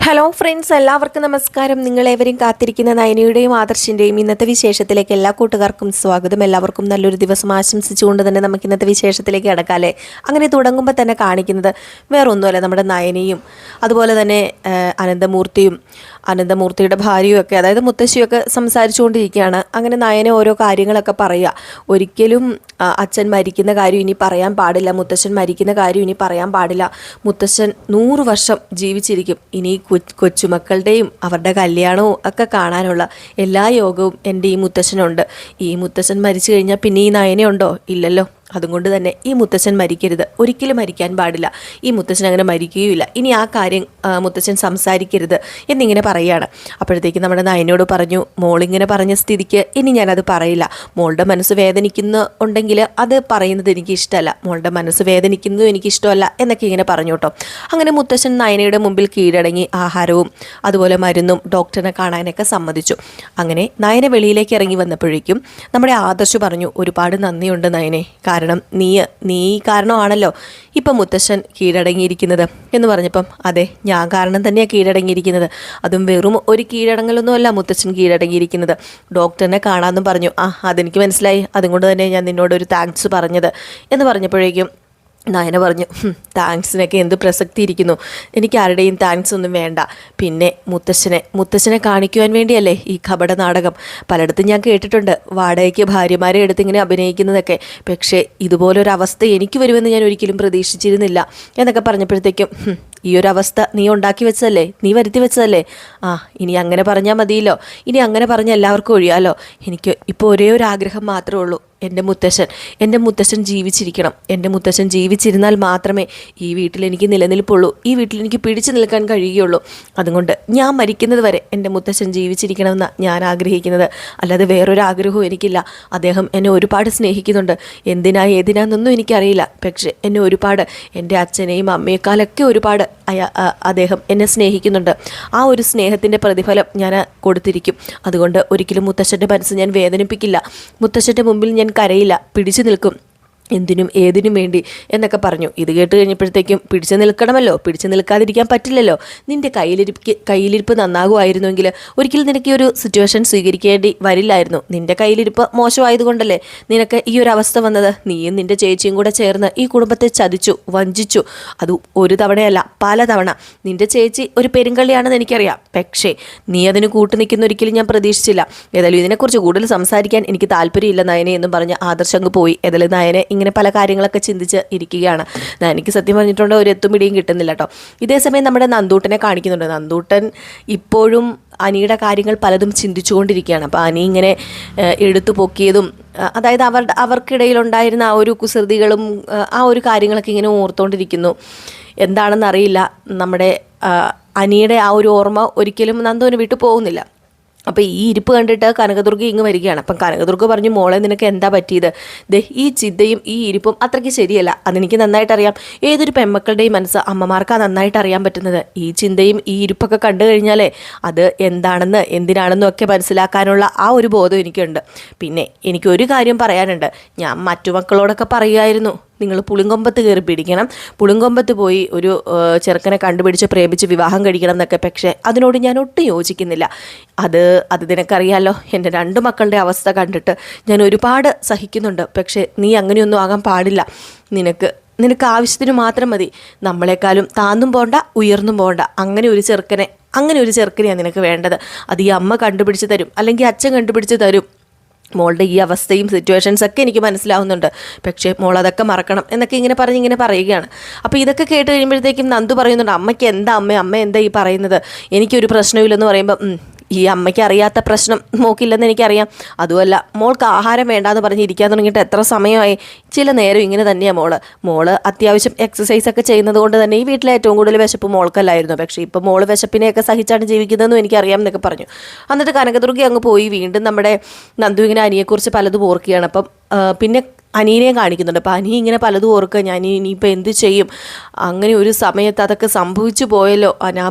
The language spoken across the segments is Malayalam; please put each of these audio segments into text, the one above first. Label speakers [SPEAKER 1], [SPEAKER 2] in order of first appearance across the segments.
[SPEAKER 1] ഹലോ ഫ്രണ്ട്സ്, എല്ലാവർക്കും നമസ്കാരം. നിങ്ങളേവരും കാത്തിരിക്കുന്ന നയനയുടെയും ആദർശിൻ്റെയും ഇന്നത്തെ വിശേഷത്തിലേക്ക് എല്ലാ കൂട്ടുകാർക്കും സ്വാഗതം. എല്ലാവർക്കും നല്ലൊരു ദിവസം ആശംസിച്ചുകൊണ്ട് തന്നെ നമുക്ക് ഇന്നത്തെ വിശേഷത്തിലേക്ക് കിടക്കാല്ലേ. അങ്ങനെ തുടങ്ങുമ്പോൾ തന്നെ കാണിക്കുന്നത് വേറൊന്നുമല്ല, നമ്മുടെ നയനയും അതുപോലെ തന്നെ അനന്തമൂർത്തിയുടെ ഭാര്യയും ഒക്കെ, അതായത് മുത്തശ്ശിയൊക്കെ സംസാരിച്ചുകൊണ്ടിരിക്കുകയാണ്. അങ്ങനെ നയന ഓരോ കാര്യങ്ങളൊക്കെ പറയുക. ഒരിക്കലും അച്ഛൻ മരിക്കുന്ന കാര്യം ഇനി പറയാൻ പാടില്ല, മുത്തശ്ശൻ മരിക്കുന്ന കാര്യം ഇനി പറയാൻ പാടില്ല. മുത്തശ്ശൻ 100 വർഷം ജീവിച്ചിരിക്കും. ഇനി കൊച്ചുമക്കളുടെയും അവരുടെ കല്യാണവും ഒക്കെ കാണാനുള്ള എല്ലാ യോഗവും എൻ്റെ ഈ മുത്തശ്ശനുണ്ട്. ഈ മുത്തശ്ശൻ മരിച്ചു കഴിഞ്ഞാൽ പിന്നെ ഈ നയനയുണ്ടോ? ഇല്ലല്ലോ. അതുകൊണ്ട് തന്നെ ഈ മുത്തശ്ശൻ മരിക്കരുത്, ഒരിക്കലും മരിക്കാൻ പാടില്ല. ഈ മുത്തശ്ശൻ അങ്ങനെ മരിക്കുകയുമില്ല. ഇനി ആ കാര്യം മുത്തശ്ശൻ സംസാരിക്കരുത് എന്നിങ്ങനെ പറയുകയാണ്. അപ്പോഴത്തേക്ക് നമ്മുടെ നയനോട് പറഞ്ഞു, മോളിങ്ങനെ പറഞ്ഞ സ്ഥിതിക്ക് ഇനി ഞാനത് പറയില്ല. മോളുടെ മനസ്സ് വേദനിക്കുന്നുണ്ടെങ്കിൽ അത് പറയുന്നത് എനിക്ക് ഇഷ്ടമല്ല, മോളുടെ മനസ്സ് വേദനിക്കുന്നതും എനിക്കിഷ്ടമല്ല എന്നൊക്കെ ഇങ്ങനെ പറഞ്ഞു കേട്ടോ. അങ്ങനെ മുത്തശ്ശൻ നയനയുടെ മുമ്പിൽ കീഴടങ്ങി ആഹാരവും അതുപോലെ മരുന്നും ഡോക്ടറിനെ കാണാനൊക്കെ സമ്മതിച്ചു. അങ്ങനെ നയന വെളിയിലേക്ക് ഇറങ്ങി വന്നപ്പോഴേക്കും നമ്മുടെ ആദർശ് പറഞ്ഞു, ഒരുപാട് നന്ദിയുണ്ട് നയനെ, കാരണം നീ കാരണമാണല്ലോ ഇപ്പം മുത്തശ്ശൻ കീഴടങ്ങിയിരിക്കുന്നത് എന്ന് പറഞ്ഞപ്പം, അതെ ഞാൻ കാരണം തന്നെയാണ് കീഴടങ്ങിയിരിക്കുന്നത്. അതും വെറും ഒരു കീഴടങ്ങലൊന്നുമല്ല മുത്തശ്ശൻ കീഴടങ്ങിയിരിക്കുന്നത്, ഡോക്ടറിനെ കാണാമെന്നും പറഞ്ഞു. അതെനിക്ക് മനസ്സിലായി, അതുകൊണ്ട് തന്നെ ഞാൻ നിന്നോടൊരു താങ്ക്സ് പറഞ്ഞത് എന്ന് പറഞ്ഞപ്പോഴേക്കും നയന പറഞ്ഞു, താങ്ക്സിനൊക്കെ എന്ത് പ്രസക്തി ഇരിക്കുന്നു, എനിക്ക് ആരുടെയും താങ്ക്സ് ഒന്നും വേണ്ട. പിന്നെ മുത്തശ്ശനെ കാണിക്കുവാൻ വേണ്ടിയല്ലേ ഈ കപട നാടകം. പലയിടത്തും ഞാൻ കേട്ടിട്ടുണ്ട് വാടകയ്ക്ക് ഭാര്യമാരെ എടുത്ത് ഇങ്ങനെ അഭിനയിക്കുന്നതൊക്കെ, പക്ഷേ ഇതുപോലൊരവസ്ഥ എനിക്ക് വരുമെന്ന് ഞാൻ ഒരിക്കലും പ്രതീക്ഷിച്ചിരുന്നില്ല എന്നൊക്കെ പറഞ്ഞപ്പോഴത്തേക്കും, ഈ ഒരു അവസ്ഥ നീ ഉണ്ടാക്കി വെച്ചതല്ലേ, നീ വരുത്തി വെച്ചതല്ലേ. ഇനി അങ്ങനെ പറഞ്ഞാൽ മതിയല്ലോ, ഇനി അങ്ങനെ പറഞ്ഞാൽ എല്ലാവർക്കും ഒഴിയാലോ. എനിക്ക് ഇപ്പോൾ ഒരേ ഒരു ആഗ്രഹം മാത്രമേ ഉള്ളൂ, എൻ്റെ മുത്തശ്ശൻ ജീവിച്ചിരിക്കണം. എൻ്റെ മുത്തശ്ശൻ ജീവിച്ചിരുന്നാൽ മാത്രമേ ഈ വീട്ടിൽ എനിക്ക് നിലനിൽപ്പുള്ളൂ, ഈ വീട്ടിൽ എനിക്ക് പിടിച്ചു നിൽക്കാൻ കഴിയുകയുള്ളൂ. അതുകൊണ്ട് ഞാൻ മരിക്കുന്നത് വരെ എൻ്റെ മുത്തശ്ശൻ ജീവിച്ചിരിക്കണമെന്നാണ് ഞാൻ ആഗ്രഹിക്കുന്നത്, അല്ലാതെ വേറൊരു ആഗ്രഹവും എനിക്കില്ല. അദ്ദേഹം എന്നെ ഒരുപാട് സ്നേഹിക്കുന്നുണ്ട്, ഏതിനാന്നൊന്നും എനിക്കറിയില്ല, പക്ഷേ എന്നെ ഒരുപാട്, എൻ്റെ അച്ഛനെയും അമ്മയെക്കാളൊക്കെ ഒരുപാട് അദ്ദേഹം എന്നെ സ്നേഹിക്കുന്നുണ്ട്. ആ ഒരു സ്നേഹത്തിൻ്റെ പ്രതിഫലം ഞാൻ കൊടുത്തിരിക്കും. അതുകൊണ്ട് ഒരിക്കലും മുത്തശ്ശൻ്റെ മനസ്സ് ഞാൻ വേദനിപ്പിക്കില്ല, മുത്തശ്ശൻ്റെ മുമ്പിൽ ഞാൻ കരയില്ല, പിടിച്ചു നിൽക്കും എന്തിനും ഏതിനും വേണ്ടി എന്നൊക്കെ പറഞ്ഞു. ഇത് കേട്ട് കഴിഞ്ഞപ്പോഴത്തേക്കും, പിടിച്ചു നിൽക്കണമല്ലോ, പിടിച്ചു നിൽക്കാതിരിക്കാൻ പറ്റില്ലല്ലോ. നിൻ്റെ കയ്യിലിരിപ്പ് നന്നാകുമായിരുന്നുവെങ്കിൽ ഒരിക്കലും നിനക്ക് ഈ ഒരു സിറ്റുവേഷൻ സ്വീകരിക്കേണ്ടി വരില്ലായിരുന്നു. നിൻ്റെ കയ്യിലിരിപ്പ് മോശമായതുകൊണ്ടല്ലേ നിനക്ക് ഈ ഒരു അവസ്ഥ വന്നത്. നീയും നിൻ്റെ ചേച്ചിയും കൂടെ ചേർന്ന് ഈ കുടുംബത്തെ ചതിച്ചു, വഞ്ചിച്ചു. അത് ഒരു തവണയല്ല, പല തവണ. നിൻ്റെ ചേച്ചി ഒരു പെരുങ്കള്ളിയാണെന്ന് എനിക്കറിയാം, പക്ഷേ നീ അതിന് കൂട്ടുനിൽക്കുന്ന ഒരിക്കലും ഞാൻ പ്രതീക്ഷിച്ചില്ല. ഏതായാലും ഇതിനെക്കുറിച്ച് കൂടുതൽ സംസാരിക്കാൻ എനിക്ക് താല്പര്യമില്ല നയനെ എന്നും പറഞ്ഞ് ആദർശ് പോയി. ഏതായാലും നയനെ ഇങ്ങനെ പല കാര്യങ്ങളൊക്കെ ചിന്തിച്ച് ഇരിക്കുകയാണ്. എനിക്ക് സത്യം പറഞ്ഞിട്ടുണ്ട് ഒരു എത്തും പിടിയും കിട്ടുന്നില്ല കേട്ടോ. ഇതേസമയം നമ്മുടെ നന്ദൂട്ടനെ കാണിക്കുന്നുണ്ട്. നന്ദൂട്ടൻ ഇപ്പോഴും അനിയുടെ കാര്യങ്ങൾ പലതും ചിന്തിച്ചുകൊണ്ടിരിക്കുകയാണ്. അപ്പോൾ അനി ഇങ്ങനെ എടുത്തു പൊക്കിയതും, അതായത് അവർക്കിടയിലുണ്ടായിരുന്ന ആ ഒരു കുസൃതികളും ആ ഒരു കാര്യങ്ങളൊക്കെ ഇങ്ങനെ ഓർത്തുകൊണ്ടിരിക്കുന്നു. എന്താണെന്നറിയില്ല, നമ്മുടെ അനിയുടെ ആ ഒരു ഓർമ്മ ഒരിക്കലും നന്ദുവിന് വിട്ടു പോകുന്നില്ല. അപ്പോൾ ഈ ഇരിപ്പ് കണ്ടിട്ട് കനകദുർഗ ഇങ്ങ് വരികയാണ്. അപ്പം കനകദുർഗ പറഞ്ഞു, മോളെ നിനക്ക് എന്താ പറ്റിയത്? ഈ ചിന്തയും ഈ ഇരിപ്പും അത്രയ്ക്ക് ശരിയല്ല, അതെനിക്ക് നന്നായിട്ടറിയാം. ഏതൊരു പെൺമക്കളുടെയും മനസ്സ് അമ്മമാർക്കാണ് നന്നായിട്ട് അറിയാൻ പറ്റുന്നത്. ഈ ചിന്തയും ഈ ഇരിപ്പൊക്കെ കണ്ടു കഴിഞ്ഞാലേ അത് എന്താണെന്ന് എന്തിനാണെന്നും ഒക്കെ മനസ്സിലാക്കാനുള്ള ആ ഒരു ബോധം എനിക്കുണ്ട്. പിന്നെ എനിക്കൊരു കാര്യം പറയാനുണ്ട്. ഞാൻ മറ്റു മക്കളോടൊക്കെ പറയുമായിരുന്നു, നിങ്ങൾ പുളിങ്കൊമ്പത്ത് കയറി പിടിക്കണം, പുളിങ്കൊമ്പത്ത് പോയി ഒരു ചെറുക്കനെ കണ്ടുപിടിച്ച് പ്രേമിച്ച് വിവാഹം കഴിക്കണം എന്നൊക്കെ. പക്ഷേ അതിനോട് ഞാൻ ഒട്ടും യോജിക്കുന്നില്ല. അത് നിനക്കറിയാമല്ലോ, എൻ്റെ 2 മക്കളുടെ അവസ്ഥ കണ്ടിട്ട് ഞാൻ ഒരുപാട് സഹിക്കുന്നുണ്ട്. പക്ഷേ നീ അങ്ങനെയൊന്നും ആകാൻ പാടില്ല. നിനക്ക് ആവശ്യത്തിന് മാത്രം മതി, നമ്മളെക്കാളും താന്നും പോണ്ട ഉയർന്നും പോണ്ട. അങ്ങനെ ഒരു ചെറുക്കനെയാണ് നിനക്ക് വേണ്ടത്. അത് ഈ അമ്മ കണ്ടുപിടിച്ച് തരും, അല്ലെങ്കിൽ അച്ഛൻ കണ്ടുപിടിച്ച് തരും. മോളുടെ ഈ അവസ്ഥയും സിറ്റുവേഷൻസ് ഒക്കെ എനിക്ക് മനസ്സിലാവുന്നുണ്ട്, പക്ഷേ മോൾ അതൊക്കെ മറക്കണം എന്നൊക്കെ ഇങ്ങനെ പറയുകയാണ്. അപ്പോൾ ഇതൊക്കെ കേട്ട് കഴിയുമ്പോഴത്തേക്കും നന്ദു പറയുന്നുണ്ട്, അമ്മയ്ക്ക് എന്താ അമ്മ എന്താ ഈ പറയുന്നത്? എനിക്കൊരു പ്രശ്നമില്ലെന്ന് പറയുമ്പോൾ, ഈ അമ്മയ്ക്ക് അറിയാത്ത പ്രശ്നം നോക്കില്ലെന്ന് എനിക്കറിയാം. അതുമല്ല, മോൾക്ക് ആഹാരം വേണ്ടാന്ന് പറഞ്ഞ് ഇരിക്കാൻ തുടങ്ങിയിട്ട് എത്ര സമയമായി? ചില നേരം ഇങ്ങനെ തന്നെയാണ് മോള് അത്യാവശ്യം എക്സസൈസൊക്കെ ചെയ്യുന്നത് കൊണ്ട് തന്നെ ഈ വീട്ടിലെ ഏറ്റവും കൂടുതൽ വിശപ്പ് മോൾക്കല്ലായിരുന്നു. പക്ഷേ ഇപ്പോൾ മോള് വിശപ്പിനെയൊക്കെ സഹിച്ചാണ് ജീവിക്കുന്നതെന്നും എനിക്കറിയാം എന്നൊക്കെ പറഞ്ഞു. എന്നിട്ട് കനകദുർഗ അങ്ങ് പോയി. വീണ്ടും നമ്മുടെ നന്ദു ഇങ്ങനെ അനിയെക്കുറിച്ച് പലതും ഓർക്കുകയാണ്. അപ്പം പിന്നെ അനീനെയും കാണിക്കുന്നുണ്ട്. അപ്പോൾ അനി ഇങ്ങനെ പലതും ഓർക്കുക, ഞാൻ ഇനിയിപ്പോൾ എന്ത് ചെയ്യും? അങ്ങനെ ഒരു സമയത്ത് അതൊക്കെ സംഭവിച്ചു പോയല്ലോ.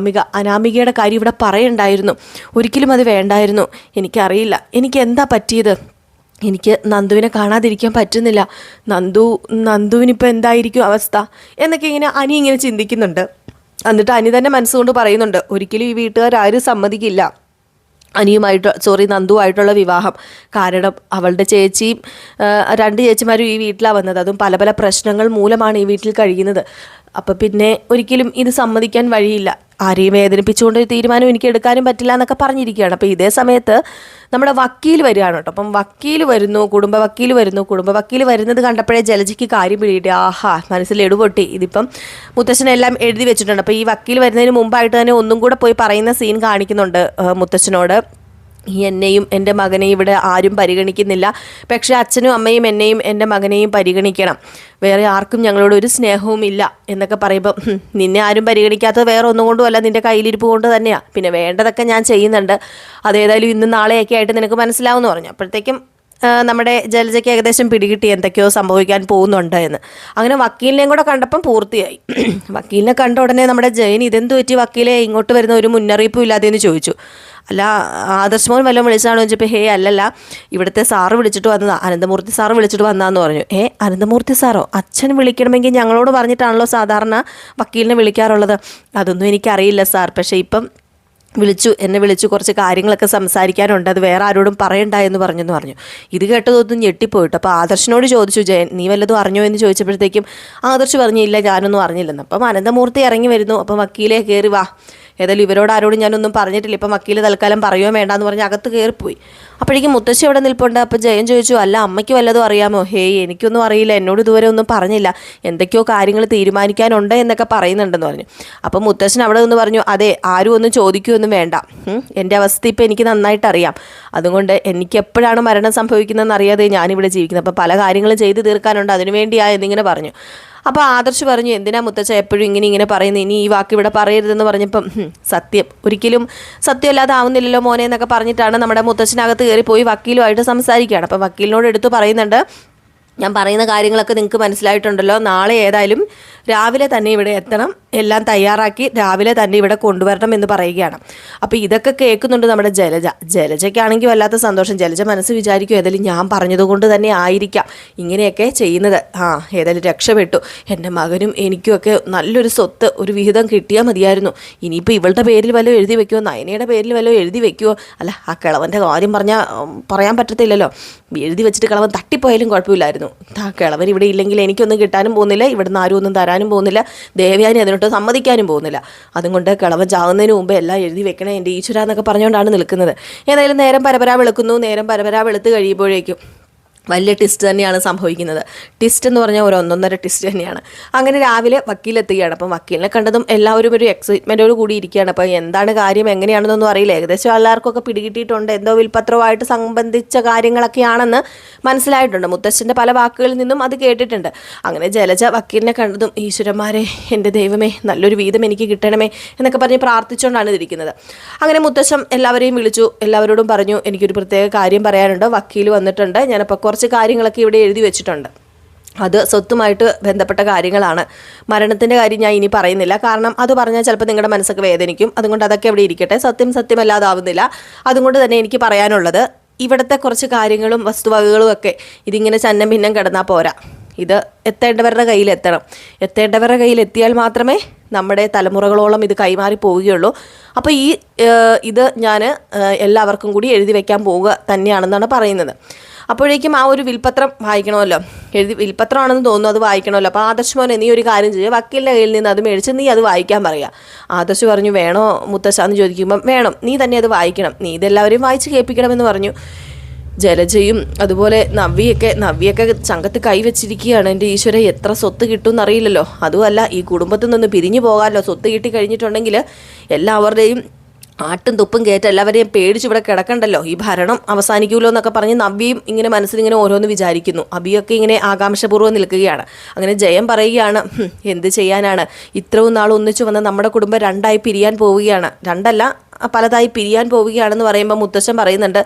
[SPEAKER 1] അനാമികയുടെ കാര്യം ഇവിടെ പറയണ്ടായിരുന്നു, ഒരിക്കലും അത് വേണ്ടായിരുന്നു. എനിക്കറിയില്ല എനിക്ക് എന്താ പറ്റിയത്, എനിക്ക് നന്ദുവിനെ കാണാതിരിക്കാൻ പറ്റുന്നില്ല. നന്ദുവിനിപ്പോൾ എന്തായിരിക്കും അവസ്ഥ എന്നൊക്കെ ഇങ്ങനെ അനി ഇങ്ങനെ ചിന്തിക്കുന്നുണ്ട്. എന്നിട്ട് അനി തന്നെ മനസ്സുകൊണ്ട് പറയുന്നുണ്ട്, ഒരിക്കലും ഈ വീട്ടുകാരും സമ്മതിക്കില്ല നന്ദുവായിട്ടുള്ള വിവാഹം. കാരണം അവളുടെ ചേച്ചിയും 2 ചേച്ചിമാരും ഈ വീട്ടിലാണ് വന്നത്. അതും പല പല പ്രശ്നങ്ങൾ മൂലമാണ് ഈ വീട്ടിൽ കഴിയുന്നത്. അപ്പം പിന്നെ ഒരിക്കലും ഇത് സമ്മതിക്കാൻ വഴിയില്ല. ആരെയും വേദനിപ്പിച്ചുകൊണ്ട് ഒരു തീരുമാനം എനിക്ക് എടുക്കാനും പറ്റില്ല എന്നൊക്കെ പറഞ്ഞിരിക്കുകയാണ്. അപ്പോൾ ഇതേ സമയത്ത് നമ്മുടെ വക്കീൽ വരികയാണ് കേട്ടോ. അപ്പം വക്കീൽ വരുന്നു, കുടുംബ വക്കീൽ വരുന്നത് കണ്ടപ്പോഴേ ജലജയ്ക്ക് കാര്യം പിടിയിട്ട് ആഹാ മനസ്സിൽ എടുപൊട്ടി. ഇതിപ്പം മുത്തശ്ശനെല്ലാം എഴുതി വെച്ചിട്ടുണ്ട്. അപ്പോൾ ഈ വക്കീൽ വരുന്നതിന് മുമ്പായിട്ട് തന്നെ ഒന്നും കൂടെ പോയി പറയുന്ന സീൻ കാണിക്കുന്നുണ്ട് മുത്തശ്ശനോട്. എന്നെയും എൻ്റെ മകനെയും ഇവിടെ ആരും പരിഗണിക്കുന്നില്ല, പക്ഷേ അച്ഛനും അമ്മയും എന്നെയും എൻ്റെ മകനെയും പരിഗണിക്കണം, വേറെ ആർക്കും ഞങ്ങളോട് ഒരു സ്നേഹവും ഇല്ല എന്നൊക്കെ പറയുമ്പോൾ, നിന്നെ ആരും പരിഗണിക്കാത്തത് വേറെ ഒന്നും കൊണ്ടുമല്ല, നിൻ്റെ കയ്യിലിരിപ്പ് കൊണ്ട് തന്നെയാണ്, പിന്നെ വേണ്ടതൊക്കെ ഞാൻ ചെയ്യുന്നുണ്ട്, അതേതായാലും ഇന്ന് നാളെയൊക്കെ ആയിട്ട് നിനക്ക് മനസ്സിലാവുമെന്ന് പറഞ്ഞു. അപ്പോഴത്തേക്കും നമ്മുടെ ജലജയ്ക്ക് ഏകദേശം പിടികിട്ടി എന്തൊക്കെയോ സംഭവിക്കാൻ പോകുന്നുണ്ട് എന്ന്. അങ്ങനെ വക്കീലിനെയും കൂടെ കണ്ടപ്പം പൂർത്തിയായി. വക്കീലിനെ കണ്ട ഉടനെ നമ്മുടെ ജയൻ ഇതെന്തു പറ്റി വക്കീലെ ഇങ്ങോട്ട് വരുന്ന ഒരു മുന്നറിയിപ്പും ഇല്ലാതെയെന്ന് ചോദിച്ചു. അല്ല ആദർശ് മോൻ വല്ലതും വിളിച്ചാണോ ചോദിച്ചപ്പോൾ അല്ലല്ല, ഇവിടുത്തെ സാറ് വിളിച്ചിട്ട് വന്നതാ, അനന്തമൂർത്തി സാറ് വിളിച്ചിട്ട് വന്നതാന്ന് പറഞ്ഞു. അനന്തമൂർത്തി സാറോ? അച്ഛൻ വിളിക്കണമെങ്കിൽ ഞങ്ങളോട് പറഞ്ഞിട്ടാണല്ലോ സാധാരണ വക്കീലിനെ വിളിക്കാറുള്ളത്. അതൊന്നും എനിക്കറിയില്ല സാർ, പക്ഷേ ഇപ്പം എന്നെ വിളിച്ചു കുറച്ച് കാര്യങ്ങളൊക്കെ സംസാരിക്കാനുണ്ട്, അത് വേറെ ആരോടും പറയണ്ട എന്ന് പറഞ്ഞു. ഇത് കേട്ടതൊന്നും ഞെട്ടിപ്പോയിട്ട്. അപ്പോൾ ആദർശിനോട് ചോദിച്ചു ജയൻ, നീ വല്ലതും അറിഞ്ഞോ എന്ന് ചോദിച്ചപ്പോഴത്തേക്കും ആദർശ് പറഞ്ഞില്ല, ഞാനൊന്നും അറിഞ്ഞില്ലെന്ന്. അപ്പം അനന്തമൂർത്തി ഇറങ്ങി വരുന്നു. അപ്പം വക്കീലെ കയറി വാ, ഏതായാലും ഇവരോട് ആരോടും ഞാനൊന്നും പറഞ്ഞിട്ടില്ല, ഇപ്പം വക്കീൽ തൽക്കാലം പറയുമോ വേണ്ടാന്ന് പറഞ്ഞ് അകത്ത് കയറിപ്പോയി. അപ്പോഴേക്കും മുത്തശ്ശി അവിടെ നിൽപ്പുണ്ട്. അപ്പോൾ ജയൻ ചോദിച്ചു, അല്ല അമ്മയ്ക്ക് വല്ലതും അറിയാമോ? എനിക്കൊന്നും അറിയില്ല, എന്നോട് ഇതുവരെ ഒന്നും പറഞ്ഞില്ല, എന്തൊക്കെയോ കാര്യങ്ങൾ തീരുമാനിക്കാനുണ്ട് എന്നൊക്കെ പറയുന്നുണ്ടെന്ന് പറഞ്ഞു. അപ്പം മുത്തശ്ശൻ അവിടെ നിന്ന് പറഞ്ഞു, അതെ ആരും ഒന്നും ചോദിക്കുകയൊന്നും വേണ്ട, എൻ്റെ അവസ്ഥ ഇപ്പം എനിക്ക് നന്നായിട്ട് അറിയാം, അതുകൊണ്ട് എനിക്ക് എപ്പോഴാണ് മരണം സംഭവിക്കുന്നതെന്ന് അറിയാതെ ഞാനിവിടെ ജീവിക്കുന്നത്, അപ്പോൾ പല കാര്യങ്ങളും ചെയ്തു തീർക്കാനുണ്ട്, അതിനുവേണ്ടിയാ എന്നിങ്ങനെ പറഞ്ഞു. അപ്പോൾ ആദർശ് പറഞ്ഞു, എന്തിനാ മുത്തച്ഛ എപ്പോഴും ഇങ്ങനെ പറയുന്നത്, ഇനി ഈ വാക്ക് ഇവിടെ പറയരുതെന്ന് പറഞ്ഞപ്പം സത്യം ഒരിക്കലും സത്യമല്ലാതെ ആവുന്നില്ലല്ലോ മോനെ എന്നൊക്കെ പറഞ്ഞിട്ടാണ് നമ്മുടെ മുത്തച്ഛനകത്ത് കയറിപ്പോയി വക്കീലുമായിട്ട് സംസാരിക്കുകയാണ്. അപ്പോൾ വക്കീലിനോട് എടുത്ത് പറയുന്നുണ്ട്, ഞാൻ പറയുന്ന കാര്യങ്ങളൊക്കെ നിങ്ങൾക്ക് മനസ്സിലായിട്ടുണ്ടല്ലോ, നാളെ ഏതായാലും രാവിലെ തന്നെ ഇവിടെ എത്തണം, എല്ലാം തയ്യാറാക്കി രാവിലെ തന്നെ ഇവിടെ കൊണ്ടുവരണം എന്ന് പറയുകയാണ്. അപ്പോൾ ഇതൊക്കെ കേൾക്കുന്നുണ്ട് നമ്മുടെ ജലജയ്ക്കാണെങ്കിൽ വല്ലാത്ത സന്തോഷം. ജലജ മനസ്സ് വിചാരിക്കും, ഏതായാലും ഞാൻ പറഞ്ഞതുകൊണ്ട് തന്നെ ആയിരിക്കാം ഇങ്ങനെയൊക്കെ ചെയ്യുന്നത്, ഏതായാലും രക്ഷപ്പെട്ടു, എൻ്റെ മകനും എനിക്കുമൊക്കെ നല്ലൊരു സ്വത്ത് ഒരു വിഹിതം കിട്ടിയാൽ മതിയായിരുന്നു, ഇനിയിപ്പോൾ ഇവളുടെ പേരിൽ വല്ലതും എഴുതി വെക്കുമോ, നയനയുടെ പേരിൽ വല്ലതും എഴുതി വെക്കുമോ, അല്ല ആ കിളവൻ്റെ കാര്യം പറയാൻ പറ്റത്തില്ലല്ലോ, എഴുതി വെച്ചിട്ട് കിളവൻ തട്ടിപ്പോയാലും കുഴപ്പമില്ലായിരുന്നു, കിളവൻ ഇവിടെ ഇല്ലെങ്കിൽ എനിക്കൊന്നും കിട്ടാനും പോകുന്നില്ല, ഇവിടുന്ന് ആരും ഒന്നും തരാനും പോകുന്നില്ല, ദേവയാനി അതിനോട്ട് സമ്മതിക്കാനും പോകുന്നില്ല, അതുകൊണ്ട് കിളവൻ ചാവുന്നതിന് മുമ്പ് എല്ലാം എഴുതി വെക്കണേ എൻ്റെ ഈശ്വര എന്നൊക്കെ പറഞ്ഞുകൊണ്ടാണ് നിൽക്കുന്നത്. ഏതായാലും നേരം പരപരാ വെളുത്ത് കഴിയുമ്പോഴേക്കും വലിയ ട്വിസ്റ്റ് തന്നെയാണ് സംഭവിക്കുന്നത്. ട്വിസ്റ്റ് എന്ന് പറഞ്ഞാൽ ഒരു 1.5 ട്വിസ്റ്റ് തന്നെയാണ്. അങ്ങനെ രാവിലെ വക്കീലെത്തുകയാണ്. അപ്പം വക്കീലിനെ കണ്ടതും എല്ലാവരും ഒരു എക്സൈറ്റ്മെൻറ്റോട് കൂടി ഇരിക്കുകയാണ്. അപ്പോൾ എന്താണ് കാര്യം എങ്ങനെയാണെന്നൊന്നും അറിയില്ല, ഏകദേശം എല്ലാവർക്കൊക്കെ പിടികിട്ടിയിട്ടുണ്ട്, എന്തോ വിൽപത്രവുമായിട്ട് സംബന്ധിച്ച കാര്യങ്ങളൊക്കെയാണെന്ന് മനസ്സിലായിട്ടുണ്ട്, മുത്തശ്ശൻ്റെ പല വാക്കുകളിൽ നിന്നും അത് കേട്ടിട്ടുണ്ട്. അങ്ങനെ ജലജ വക്കീലിനെ കണ്ടതും, ഈശ്വരന്മാരെ എൻ്റെ ദൈവമേ നല്ലൊരു വീതം എനിക്ക് കിട്ടണമേ എന്നൊക്കെ പറഞ്ഞ് പ്രാർത്ഥിച്ചുകൊണ്ടാണ് ഇരിക്കുന്നത്. അങ്ങനെ മുത്തശ്ശൻ എല്ലാവരെയും വിളിച്ചു, എല്ലാവരോടും പറഞ്ഞു, എനിക്കൊരു പ്രത്യേക കാര്യം പറയാനുണ്ട്, വക്കീൽ വന്നിട്ടുണ്ട്, ഞാനപ്പോൾ കുറച്ച് കാര്യങ്ങളൊക്കെ ഇവിടെ എഴുതി വെച്ചിട്ടുണ്ട്, അത് സ്വത്തുമായിട്ട് ബന്ധപ്പെട്ട കാര്യങ്ങളാണ്, മരണത്തിൻ്റെ കാര്യം ഞാൻ ഇനി പറയുന്നില്ല, കാരണം അത് പറഞ്ഞാൽ ചിലപ്പോൾ നിങ്ങളുടെ മനസ്സൊക്കെ വേദനിക്കും, അതുകൊണ്ട് അതൊക്കെ ഇവിടെ ഇരിക്കട്ടെ, സത്യമല്ലാതാവുന്നില്ല. അതുകൊണ്ട് തന്നെ എനിക്ക് പറയാനുള്ളത്, ഇവിടുത്തെ കുറച്ച് കാര്യങ്ങളും വസ്തുവകകളും ഒക്കെ ഇതിങ്ങനെ ചന്നം ഭിന്നം കിടന്നാൽ പോരാ, ഇത് എത്തേണ്ടവരുടെ കയ്യിലെത്തിയാൽ മാത്രമേ നമ്മുടെ തലമുറകളോളം ഇത് കൈമാറി പോവുകയുള്ളൂ. അപ്പോൾ ഇത് ഞാൻ എല്ലാവർക്കും കൂടി എഴുതി വയ്ക്കാൻ പോവുക തന്നെയാണെന്നാണ് പറയുന്നത്. അപ്പോഴേക്കും ആ ഒരു വിൽപത്രം വായിക്കണമല്ലോ, വിൽപത്രമാണെന്ന് തോന്നുന്നു, അത് വായിക്കണമല്ലോ. അപ്പോൾ ആദർശ് മോനെ നീ ഒരു കാര്യം ചെയ്യുക, വക്കീലിൻ്റെ കയ്യിൽ നിന്ന് അത് മേടിച്ച് നീ അത് വായിക്കാൻ പറയുക. ആദർശ് പറഞ്ഞു, വേണോ മുത്തശ്ശ എന്ന് ചോദിക്കുമ്പം വേണം, നീ തന്നെ അത് വായിക്കണം, നീ ഇതെല്ലാവരെയും വായിച്ച് കേൾപ്പിക്കണമെന്ന് പറഞ്ഞു. ജലജയും അതുപോലെ നവ്യൊക്കെ ചങ്കത്ത് കൈവച്ചിരിക്കുകയാണ്, എൻ്റെ ഈശ്വര എത്ര സ്വത്ത് കിട്ടുമെന്ന് അറിയില്ലല്ലോ, അതുമല്ല ഈ കുടുംബത്തിൽ നിന്ന് പിരിഞ്ഞു പോകാമല്ലോ, സ്വത്ത് കിട്ടി കഴിഞ്ഞിട്ടുണ്ടെങ്കിൽ എല്ലാവരുടെയും ആട്ടും തുപ്പും കയറ്റ എല്ലാവരെയും പേടിച്ച് ഇവിടെ കിടക്കണ്ടല്ലോ, ഈ ഭരണം അവസാനിക്കുമല്ലോ എന്നൊക്കെ പറഞ്ഞ് നവ്യയും ഇങ്ങനെ മനസ്സിലിങ്ങനെ ഓരോന്ന് വിചാരിക്കുന്നു. അബിയൊക്കെ ഇങ്ങനെ ആകാംക്ഷപൂർവ്വം നിൽക്കുകയാണ്. അങ്ങനെ ജയം പറയുകയാണ്, എന്ത് ചെയ്യാനാണ്, ഇത്രയും നാൾ ഒന്നിച്ചു വന്ന നമ്മുടെ കുടുംബം രണ്ടായി പിരിയാൻ പോവുകയാണ്, രണ്ടല്ല പലതായി പിരിയാൻ പോവുകയാണെന്ന് പറയുമ്പോൾ മുത്തശ്ശൻ പറയുന്നുണ്ട്,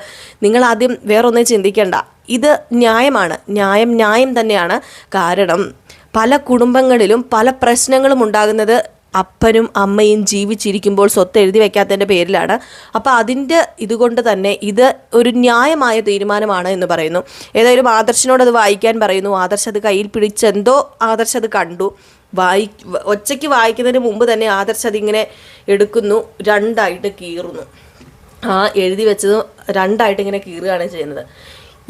[SPEAKER 1] നിങ്ങൾ ആദ്യം വേറൊന്നും ചിന്തിക്കേണ്ട, ഇത് ന്യായമാണ്, ന്യായം തന്നെയാണ്, കാരണം പല കുടുംബങ്ങളിലും പല പ്രശ്നങ്ങളും ഉണ്ടാകുന്നത് അപ്പനും അമ്മയും ജീവിച്ചിരിക്കുമ്പോൾ സ്വത്ത് എഴുതി വയ്ക്കാത്തതിൻ്റെ പേരിലാണ്. അപ്പോൾ അതിൻ്റെ ഇതുകൊണ്ട് തന്നെ ഇത് ഒരു ന്യായമായ തീരുമാനമാണ് എന്ന് പറയുന്നു. ഏതായാലും ആദർശിനോട് അത് വായിക്കാൻ പറയുന്നു. ആദർശ് അത് കയ്യിൽ പിടിച്ചെന്തോ ആദർശ് അത് കണ്ടു. ഒച്ചയ്ക്ക് വായിക്കുന്നതിന് മുമ്പ് തന്നെ ആദർശ് അതിങ്ങനെ എടുക്കുന്നു, രണ്ടായിട്ട് കീറുന്നു. എഴുതി വെച്ചത് രണ്ടായിട്ട് ഇങ്ങനെ കീറുകയാണ് ചെയ്യുന്നത്.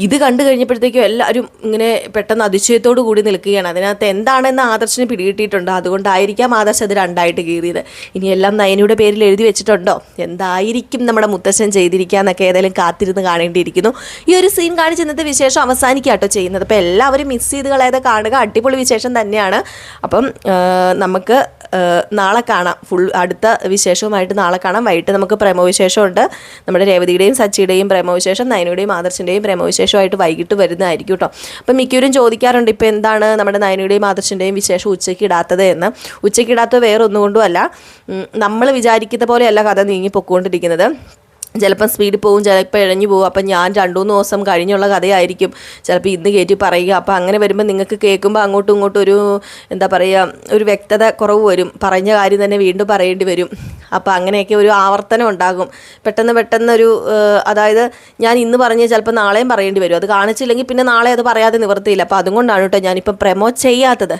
[SPEAKER 1] ഇത് കണ്ടു കഴിഞ്ഞപ്പോഴത്തേക്കും എല്ലാവരും ഇങ്ങനെ പെട്ടെന്ന് അതിശയത്തോടു കൂടി നിൽക്കുകയാണ്. അതിനകത്ത് എന്താണെന്ന് ആദർശിന് പിടികിട്ടിയിട്ടുണ്ട്. അതുകൊണ്ടായിരിക്കാം ആദർശ് അത് രണ്ടായിട്ട് കീറിയത്. ഇനിയെല്ലാം നയനയുടെ പേരിൽ എഴുതി വെച്ചിട്ടുണ്ടോ? എന്തായിരിക്കും നമ്മുടെ മുത്തശ്ശൻ ചെയ്തിരിക്കുക എന്നൊക്കെ ഏതായാലും കാത്തിരുന്ന് കാണേണ്ടിയിരിക്കുന്നു. ഈ ഒരു സീൻ കാണിച്ച് ഇന്നത്തെ വിശേഷം അവസാനിക്കാട്ടോ ചെയ്യുന്നത്. അപ്പോൾ എല്ലാവരും മിസ് ചെയ്ത് കളയാതെ കാണുക. അടിപൊളി വിശേഷം തന്നെയാണ്. അപ്പം നമുക്ക് നാളെ കാണാം. അടുത്ത വിശേഷവുമായിട്ട് നാളെ കാണാം. വൈകിട്ട് നമുക്ക് പ്രേമവിശേഷമുണ്ട്. നമ്മുടെ രേവതിയുടെയും സച്ചിയുടെയും പ്രേമവിശേഷം, നയനയുടെയും ആദർശിൻ്റെയും പ്രേമവിശേഷമായിട്ട് വൈകിട്ട് വരുന്നതായിരിക്കും കേട്ടോ. അപ്പം മിക്കവരും ചോദിക്കാറുണ്ട് ഇപ്പോൾ എന്താണ് നമ്മുടെ നയനയുടെയും ആദർശിൻ്റെയും വിശേഷം ഉച്ചയ്ക്ക് ഇടാത്തത് എന്ന്. ഉച്ചയ്ക്ക് ഇടാത്തത് വേറെ ഒന്നുകൊണ്ടുമല്ല, നമ്മൾ വിചാരിക്കുന്ന പോലെയല്ല കഥ നീങ്ങി പൊക്കോണ്ടിരിക്കുന്നത്. ചിലപ്പം സ്പീഡിൽ പോവും, ചിലപ്പോൾ ഇഴഞ്ഞു പോകും. അപ്പം ഞാൻ 2-3 ദിവസം കഴിഞ്ഞുള്ള കഥയായിരിക്കും ചിലപ്പോൾ ഇന്ന് കയറ്റി പറയുക. അപ്പോൾ അങ്ങനെ വരുമ്പോൾ നിങ്ങൾക്ക് കേൾക്കുമ്പോൾ അങ്ങോട്ടും ഇങ്ങോട്ടും ഒരു എന്താ പറയുക, ഒരു വ്യക്തത കുറവ് വരും. പറഞ്ഞ കാര്യം തന്നെ വീണ്ടും പറയേണ്ടി വരും. അപ്പോൾ അങ്ങനെയൊക്കെ ഒരു ആവർത്തനം ഉണ്ടാകും. പെട്ടെന്നൊരു അതായത് ഞാൻ ഇന്ന് പറഞ്ഞ് ചിലപ്പോൾ നാളെയും പറയേണ്ടി വരും. അത് കാണിച്ചില്ലെങ്കിൽ പിന്നെ നാളെ അത് പറയാതെ നിവർത്തിയില്ല. അപ്പോൾ അതുകൊണ്ടാണ് കേട്ടോ ഞാനിപ്പോൾ പ്രമോട്ട് ചെയ്യാത്തത്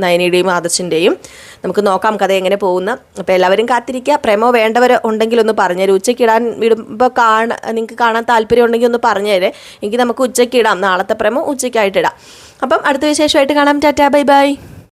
[SPEAKER 1] നയനയുടെയും ആദർശിൻ്റെയും. നമുക്ക് നോക്കാം കഥ എങ്ങനെ പോകുന്ന. അപ്പോൾ എല്ലാവരും കാത്തിരിക്കുക. പ്രേമോ വേണ്ടവർ ഉണ്ടെങ്കിലൊന്ന് പറഞ്ഞുതരും. ഉച്ചയ്ക്ക് ഇടാൻ വിടുമ്പോൾ നിങ്ങൾക്ക് കാണാൻ താല്പര്യം ഉണ്ടെങ്കിൽ ഒന്ന് പറഞ്ഞുതരേ. എങ്കിൽ നമുക്ക് ഉച്ചയ്ക്ക് ഇടാം. നാളത്തെ പ്രേമോ ഉച്ചയ്ക്കായിട്ട് ഇടാം. അപ്പം അടുത്ത വിശേഷമായിട്ട് കാണാം. Tata, bye bye.